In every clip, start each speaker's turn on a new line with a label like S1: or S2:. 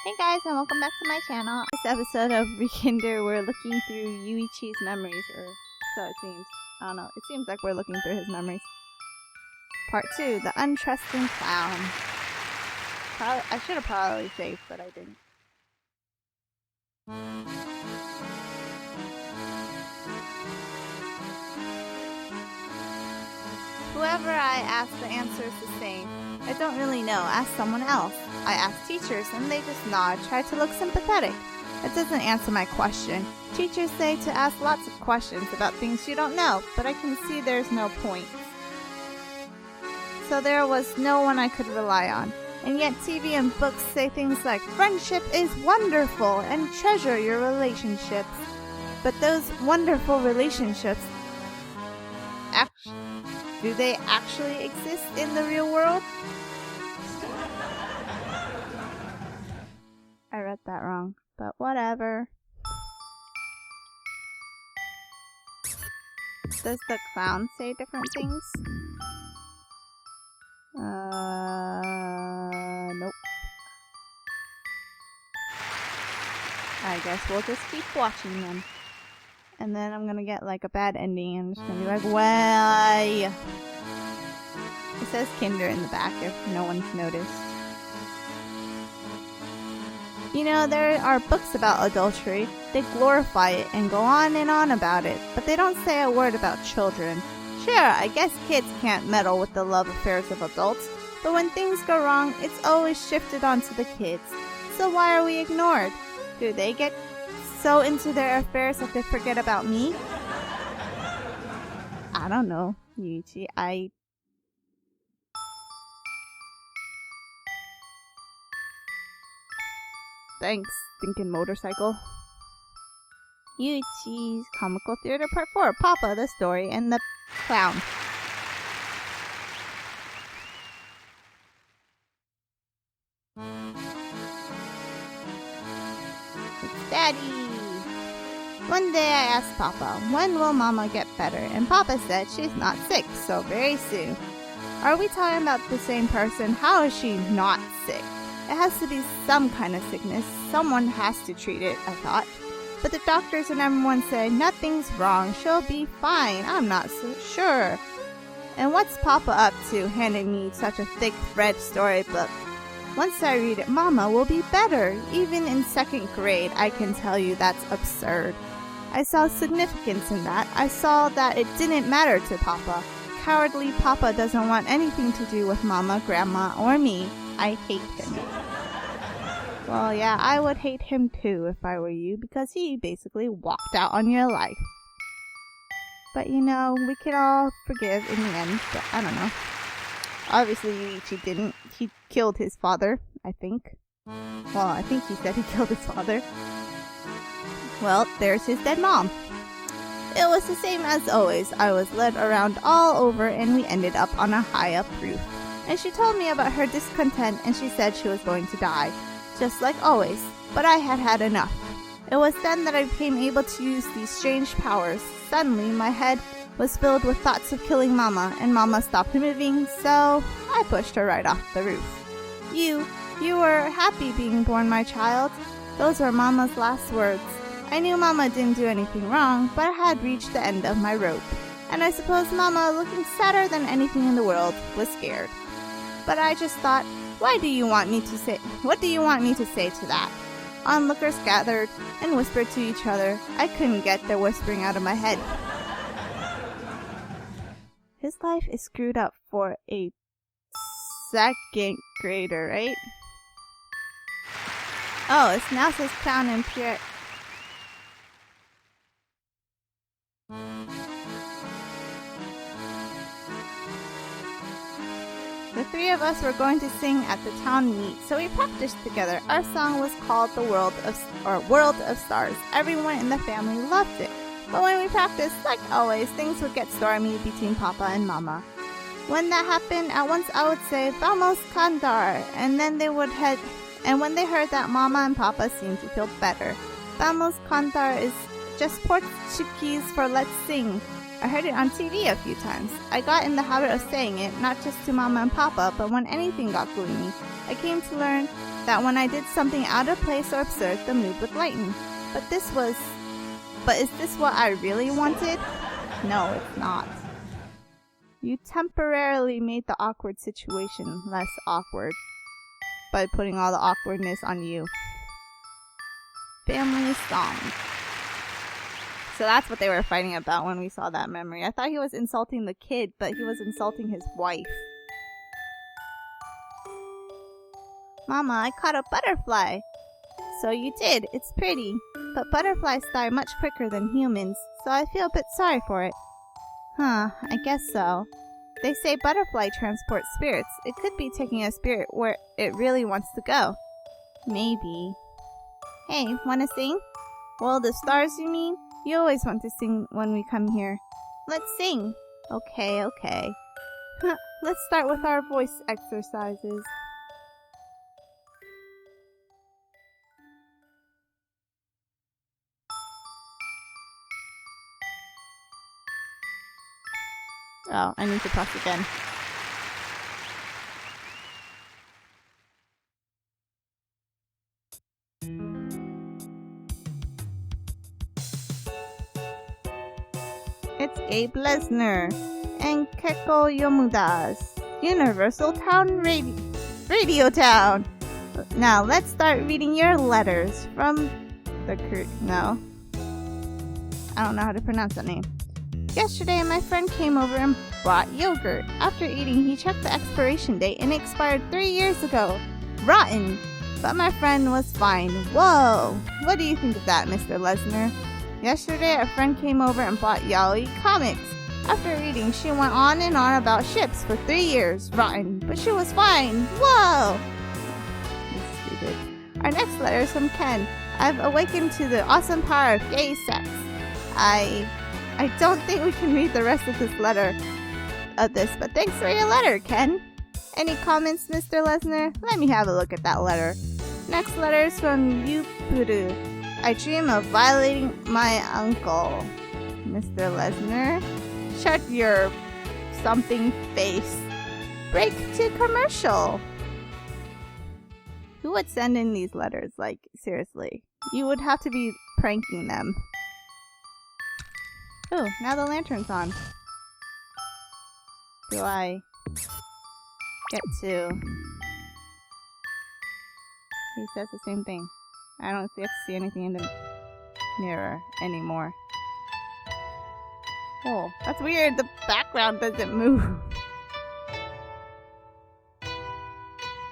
S1: Hey guys, and welcome back to my channel. This episode of Rekinder, we're looking through Yuichi's memories, or so it seems. I don't know. It seems like we're looking through his memories. Part 2, the untrusting clown. I should have probably saved, but I didn't. Whoever I ask, the answer is the same. I don't really know. Ask someone else. I ask teachers, and they just nod, try to look sympathetic. It doesn't answer my question. Teachers say to ask lots of questions about things you don't know, but I can see there's no point. So there was no one I could rely on. And yet TV and books say things like, friendship is wonderful, and treasure your relationships. But those wonderful relationships, do they actually exist in the real world? I read that wrong, but whatever. Does the clown say different things? Nope. I guess we'll just keep watching them. And then I'm gonna get like a bad ending. I'm just gonna be like, why? It says Kinder in the back if no one's noticed. You know, there are books about adultery. They glorify it and go on and on about it, but they don't say a word about children. Sure, I guess kids can't meddle with the love affairs of adults, but when things go wrong, it's always shifted onto the kids. So why are we ignored? Do they get so into their affairs that they forget about me? I don't know, Yuuichi. Thanks, stinking motorcycle. Yuuichi's Comical Theater Part 4, Papa, the Story, and the Clown. It's Daddy! One day I asked Papa, when will Mama get better? And Papa said she's not sick, so very soon. Are we talking about the same person? How is she not sick? It has to be some kind of sickness. Someone has to treat it, I thought. But the doctors and everyone say, nothing's wrong. She'll be fine. I'm not so sure. And what's Papa up to, handing me such a thick red storybook? Once I read it, Mama will be better. Even in 2nd grade, I can tell you that's absurd. I saw significance in that. I saw that it didn't matter to Papa. Cowardly Papa doesn't want anything to do with Mama, Grandma, or me. I hate him. Well, yeah, I would hate him too if I were you, because he basically walked out on your life. But you know, we can all forgive in the end, but I don't know. Obviously, Yuichi didn't. He killed his father, I think. Well, I think he said he killed his father. Well, there's his dead mom. It was the same as always. I was led around all over and we ended up on a high-up roof. And she told me about her discontent and she said she was going to die. Just like always. But I had had enough. It was then that I became able to use these strange powers. Suddenly, my head was filled with thoughts of killing Mama, and Mama stopped moving, so I pushed her right off the roof. You were happy being born, my child. Those were Mama's last words. I knew Mama didn't do anything wrong, but I had reached the end of my rope. And I suppose Mama, looking sadder than anything in the world, was scared. But I just thought, what do you want me to say to that? Onlookers gathered and whispered to each other. I couldn't get their whispering out of my head. His life is screwed up for a 2nd grader, right? Oh, it now says Clown and Pierre. The 3 of us were going to sing at the town meet, so we practiced together. Our song was called The World of Stars. Everyone in the family loved it. But when we practiced, like always, things would get stormy between Papa and Mama. When that happened, at once I would say, Vamos cantar, and then when they heard that, Mama and Papa seemed to feel better. Vamos cantar is just Portuguese for let's sing. I heard it on TV a few times. I got in the habit of saying it, not just to Mama and Papa, but when anything got gloomy. I came to learn that when I did something out of place or absurd, the mood would lighten. But is this what I really wanted? No, it's not. You temporarily made the awkward situation less awkward by putting all the awkwardness on you. Family song. So that's what they were fighting about when we saw that memory. I thought he was insulting the kid, but he was insulting his wife. Mama, I caught a butterfly. So you did. It's pretty. But butterflies die much quicker than humans, so I feel a bit sorry for it. Huh, I guess so. They say butterfly transports spirits. It could be taking a spirit where it really wants to go. Maybe. Hey, wanna sing? Well, the stars, you mean? You always want to sing when we come here. Let's sing. Okay. Let's start with our voice exercises. Oh, I need to press again. It's Abe Lesnar and Keko Yomuda's Universal Town Radio Town. Now let's start reading your letters from the no. I don't know how to pronounce that name. Yesterday, my friend came over and brought yogurt. After eating, he checked the expiration date and it expired 3 years ago. Rotten! But my friend was fine. Whoa! What do you think of that, Mr. Lesnar? Yesterday, a friend came over and bought yaoi comics. After reading, she went on and on about ships for 3 years. Rotten. But she was fine. Whoa! That's stupid. Our next letter is from Ken. I've awakened to the awesome power of gay sex. I don't think we can read the rest of this, but thanks for your letter, Ken. Any comments, Mr. Lesnar? Let me have a look at that letter. Next letter is from Yupuru. I dream of violating my uncle. Mr. Lesnar, shut your something face. Break to commercial. Who would send in these letters? Like, seriously. You would have to be pranking them. Oh, now the lantern's on. Do I get to... He says the same thing. I don't have to see anything in the mirror anymore. Oh, that's weird. The background doesn't move.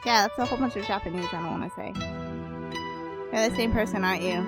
S1: Yeah, that's a whole bunch of Japanese I don't want to say. You're the same person, aren't you?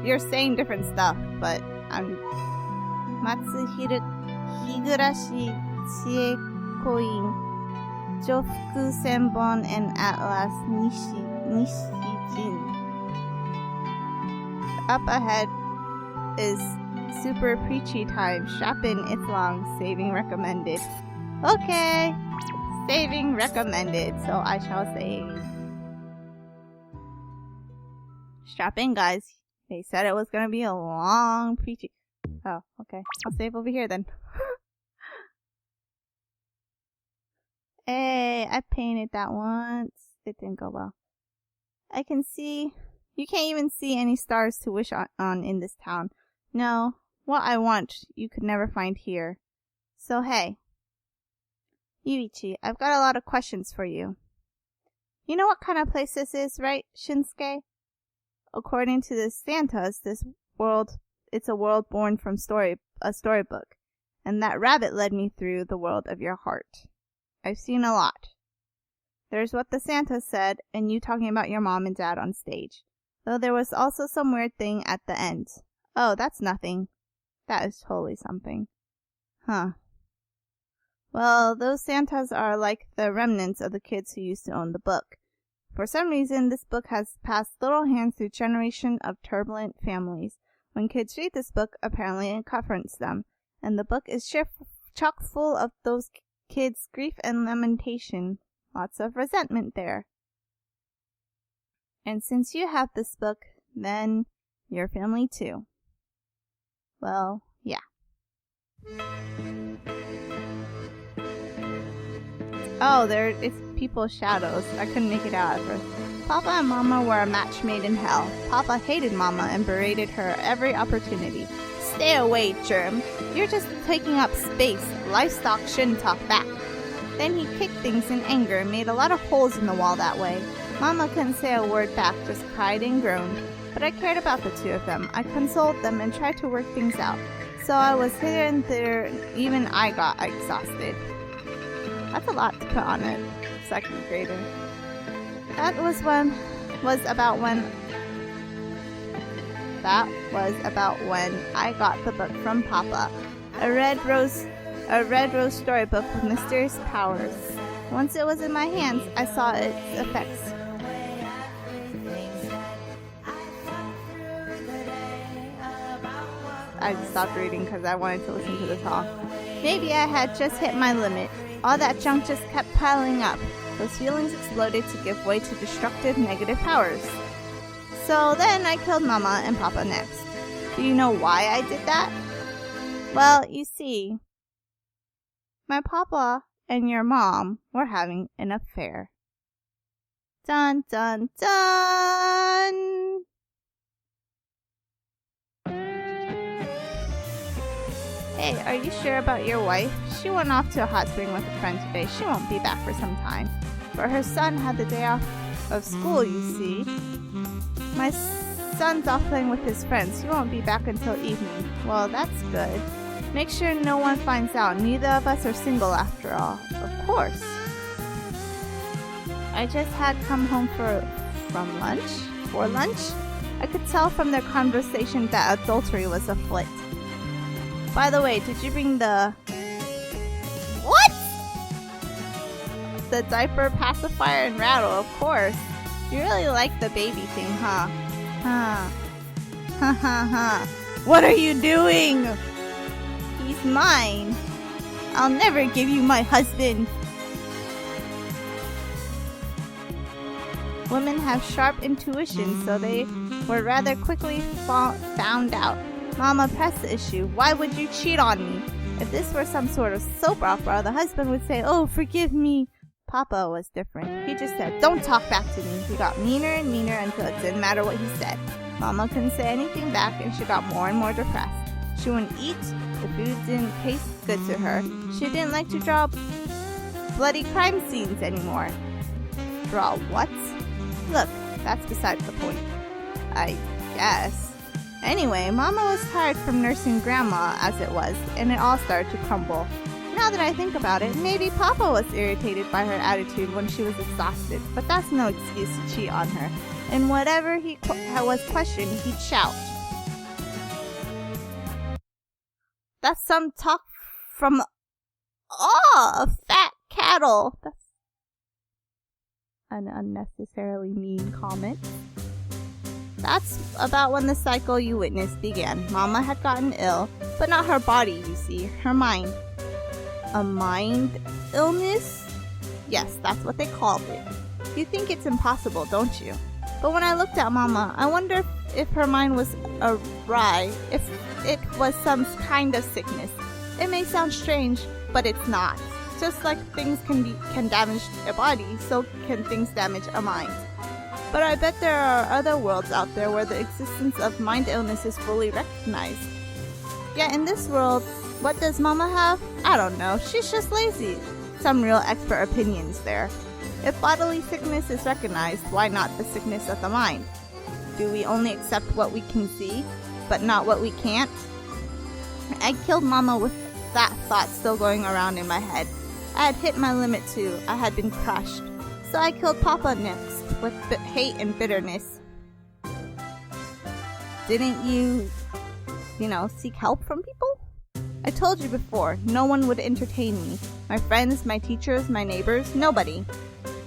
S1: You're saying different stuff, but I'm Matsuhiro Higurashi Chiekoin Jofuku Senbon and Atlas Nishijin. Up ahead is super preachy time. Strap in, it's long. Saving recommended. Okay. Saving recommended. So I shall save. Strap in, guys. They said it was gonna be a long preaching. Oh, okay. I'll save over here then. Hey, I painted that once. It didn't go well. I can see... You can't even see any stars to wish on in this town. No, what I want you could never find here. So hey. Yuuichi, I've got a lot of questions for you. You know what kind of place this is, right, Shinsuke? According to the Santas, it's a world born from a storybook, and that rabbit led me through the world of your heart. I've seen a lot. There's what the Santas said, and you talking about your mom and dad on stage. Though there was also some weird thing at the end. Oh, that's nothing. That is totally something. Huh. Well, those Santas are like the remnants of the kids who used to own the book. For some reason, this book has passed little hands through generations of turbulent families. When kids read this book, apparently it comforts them, and the book is chock full of those kids' grief and lamentation. Lots of resentment there. And since you have this book, then your family too. Well, yeah. Oh, it's people's shadows. I couldn't make it out at first. Papa and Mama were a match made in hell. Papa hated Mama and berated her every opportunity. Stay away, germ. You're just taking up space. Livestock shouldn't talk back. Then he kicked things in anger and made a lot of holes in the wall that way. Mama couldn't say a word back, just cried and groaned. But I cared about the two of them. I consoled them and tried to work things out. So I was here and there, even I got exhausted. That's a lot to put on a second grader. That was about when I got the book from Papa. A red rose storybook with mysterious powers. Once it was in my hands, I saw its effects. I stopped reading because I wanted to listen to the talk. Maybe I had just hit my limit. All that junk just kept piling up. Those feelings exploded to give way to destructive negative powers. So then I killed Mama and Papa next. Do you know why I did that? Well, you see, my papa and your mom were having an affair. Dun dun dun! Hey, are you sure about your wife? She went off to a hot spring with a friend today. She won't be back for some time. But her son had the day off of school, you see. My son's off playing with his friends. He won't be back until evening. Well, that's good. Make sure no one finds out. Neither of us are single after all. Of course. I just had come home for lunch. I could tell from their conversation that adultery was afoot. By the way, did you bring the... What? The diaper, pacifier, and rattle, of course. You really like the baby thing, huh? Ha ha. What are you doing? He's mine. I'll never give you my husband. Women have sharp intuition, so they were rather quickly found out. Mama pressed the issue. Why would you cheat on me? If this were some sort of soap opera, the husband would say, "Oh, forgive me." Papa was different. He just said, "Don't talk back to me." He got meaner and meaner until it didn't matter what he said. Mama couldn't say anything back, and she got more and more depressed. She wouldn't eat. The food didn't taste good to her. She didn't like to draw bloody crime scenes anymore. Draw what? Look, that's beside the point. I guess. Anyway, Mama was tired from nursing Grandma as it was, and it all started to crumble. Now that I think about it, maybe Papa was irritated by her attitude when she was exhausted, but that's no excuse to cheat on her. And whatever he was questioned, he'd shout. That's some talk from... a fat cattle! That's an unnecessarily mean comment. That's about when the cycle you witnessed began. Mama had gotten ill, but not her body, you see, her mind. A mind illness? Yes, that's what they called it. You think it's impossible, don't you? But when I looked at Mama, I wonder if her mind was awry, if it was some kind of sickness. It may sound strange, but it's not. Just like things can damage a body, so can things damage a mind. But I bet there are other worlds out there where the existence of mind illness is fully recognized. Yet in this world, what does Mama have? I don't know. She's just lazy. Some real expert opinions there. If bodily sickness is recognized, why not the sickness of the mind? Do we only accept what we can see, but not what we can't? I killed Mama with that thought still going around in my head. I had hit my limit too. I had been crushed. So I killed Papa next, with hate and bitterness. Didn't you seek help from people? I told you before, no one would entertain me. My friends, my teachers, my neighbors, nobody.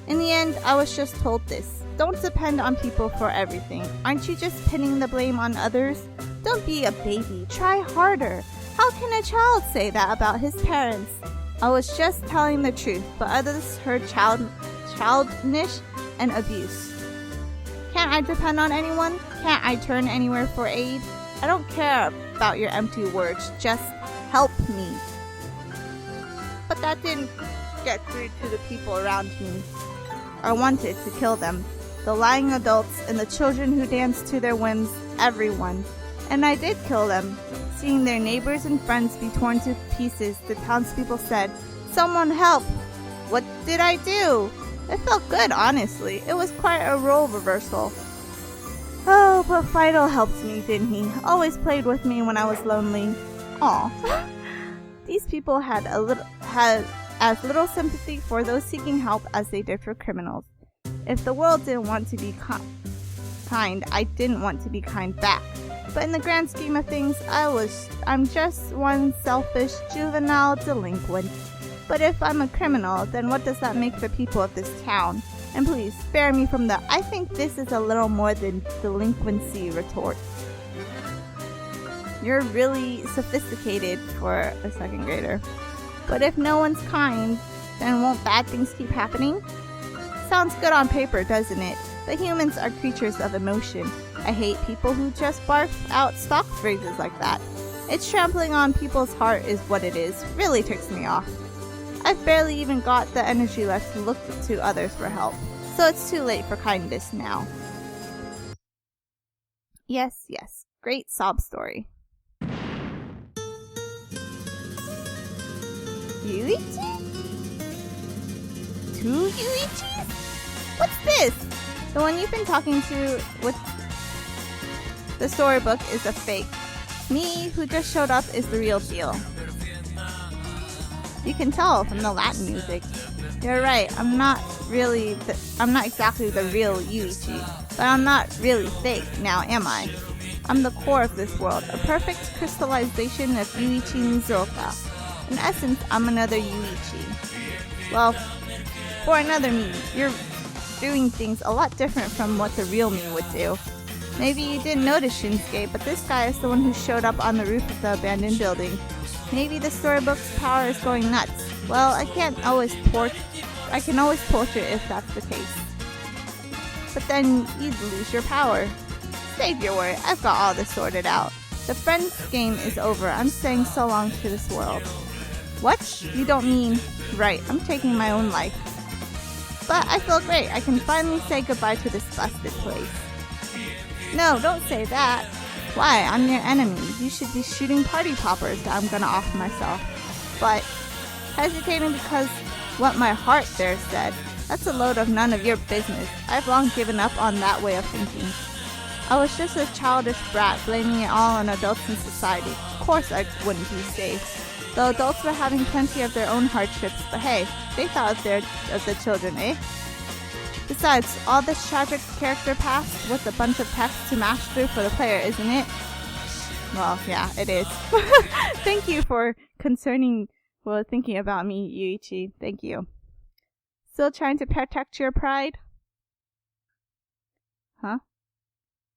S1: In the end, I was just told this. Don't depend on people for everything. Aren't you just pinning the blame on others? Don't be a baby. Try harder. How can a child say that about his parents? I was just telling the truth, but others heard childish and abuse. Can't I depend on anyone? Can't I turn anywhere for aid? I don't care about your empty words. Just help me. But that didn't get through to the people around me. I wanted to kill them. The lying adults and the children who danced to their whims, everyone. And I did kill them. Seeing their neighbors and friends be torn to pieces, the townspeople said, "Someone help!" What did I do? It felt good, honestly. It was quite a role reversal. Oh, but Fido helped me, didn't he? Always played with me when I was lonely. Aw. These people had as little sympathy for those seeking help as they did for criminals. If the world didn't want to be kind, I didn't want to be kind back. But in the grand scheme of things, I'm just one selfish juvenile delinquent. But if I'm a criminal, then what does that make the people of this town? And please, spare me from the "I think this is a little more than delinquency" retort. You're really sophisticated for a second grader. But if no one's kind, then won't bad things keep happening? Sounds good on paper, doesn't it? But humans are creatures of emotion. I hate people who just barf out stock phrases like that. It's trampling on people's heart is what it is. Really ticks me off. I've barely even got the energy left to look to others for help. So it's too late for kindness now. Yes, great sob story. Yuuichi? 2 Yuuichis? What's this? The one you've been talking to with the storybook is a fake. Me, who just showed up, is the real deal. You can tell from the Latin music. You're right, I'm not exactly the real Yuuichi, but I'm not really fake, now am I? I'm the core of this world, a perfect crystallization of Yuuichi Mizuoka. In essence, I'm another Yuuichi. Well, for another me, you're doing things a lot different from what the real me would do. Maybe you didn't notice Shinsuke, but this guy is the one who showed up on the roof of the abandoned building. Maybe the storybook's power is going nuts. Well, I can always torture if that's the case. But then you'd lose your power. Save your worry, I've got all this sorted out. The friends game is over. I'm saying so long to this world. What? You don't mean... Right, I'm taking my own life. But I feel great. I can finally say goodbye to this busted place. No, don't say that. Why? I'm your enemy. You should be shooting party poppers that I'm gonna off myself. But, hesitating because what my heart there said, that's a load of none of your business. I've long given up on that way of thinking. I was just a childish brat blaming it all on adults in society. Of course I wouldn't be safe. The adults were having plenty of their own hardships, but hey, they thought of the children, eh? Besides, all this tragic character path with a bunch of text to mash through for the player, isn't it? Well, yeah, it is. Thank you for thinking about me, Yuuichi. Thank you. Still trying to protect your pride? Huh?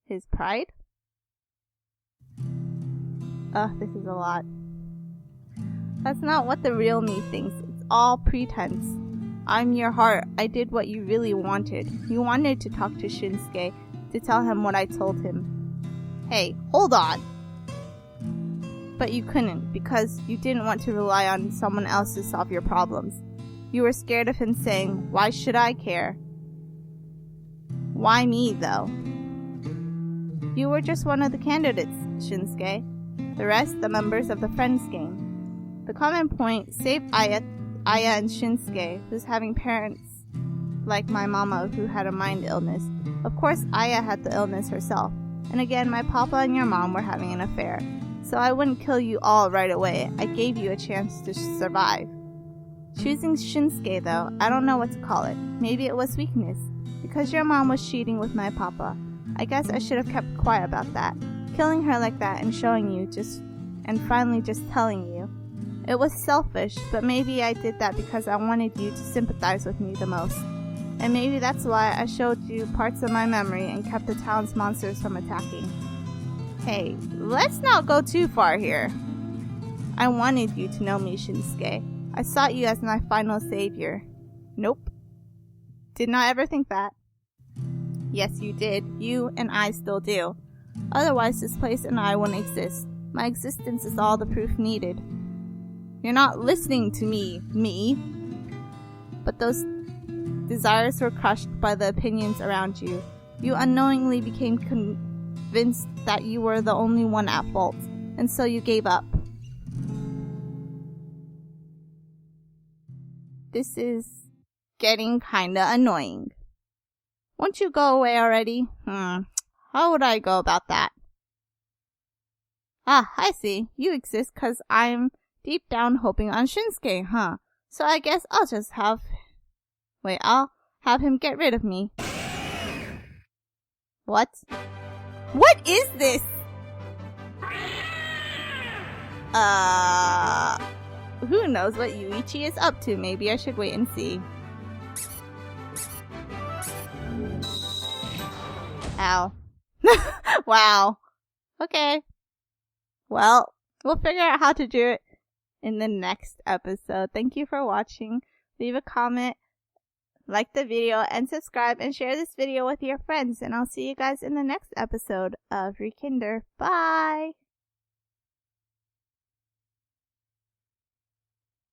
S1: His pride? Ugh, this is a lot. That's not what the real me thinks. It's all pretense. I'm your heart. I did what you really wanted. You wanted to talk to Shinsuke, to tell him what I told him. Hey, hold on! But you couldn't, because you didn't want to rely on someone else to solve your problems. You were scared of him saying, "Why should I care?" Why me, though? You were just one of the candidates, Shinsuke. The rest, the members of the Friends game. The common point, save Aya and Shinsuke, who's having parents like my mama who had a mind illness. Of course, Aya had the illness herself. And again, my papa and your mom were having an affair. So I wouldn't kill you all right away. I gave you a chance to survive. Choosing Shinsuke, though, I don't know what to call it. Maybe it was weakness. Because your mom was cheating with my papa. I guess I should have kept quiet about that. Killing her like that and showing you and finally just telling you. It was selfish, but maybe I did that because I wanted you to sympathize with me the most. And maybe that's why I showed you parts of my memory and kept the town's monsters from attacking. Hey, let's not go too far here. I wanted you to know me, Shinsuke. I sought you as my final savior. Nope. Did not ever think that. Yes, you did. You and I still do. Otherwise, this place and I wouldn't exist. My existence is all the proof needed. You're not listening to me. but those desires were crushed by the opinions around you. You unknowingly became convinced that you were the only one at fault, and so you gave up. This is getting kinda annoying. Won't you go away already? How would I go about that? Ah, I see. You exist 'cause I'm deep down hoping on Shinsuke, huh? So I guess I'll have him get rid of me. What? What is this? Who knows what Yuuichi is up to? Maybe I should wait and see. Ow. Wow. Okay. Well, we'll figure out how to do it in the next episode. Thank you for watching. Leave a comment, like the video, and subscribe, and share this video with your friends. And I'll see you guys in the next episode of Rekinder. Bye!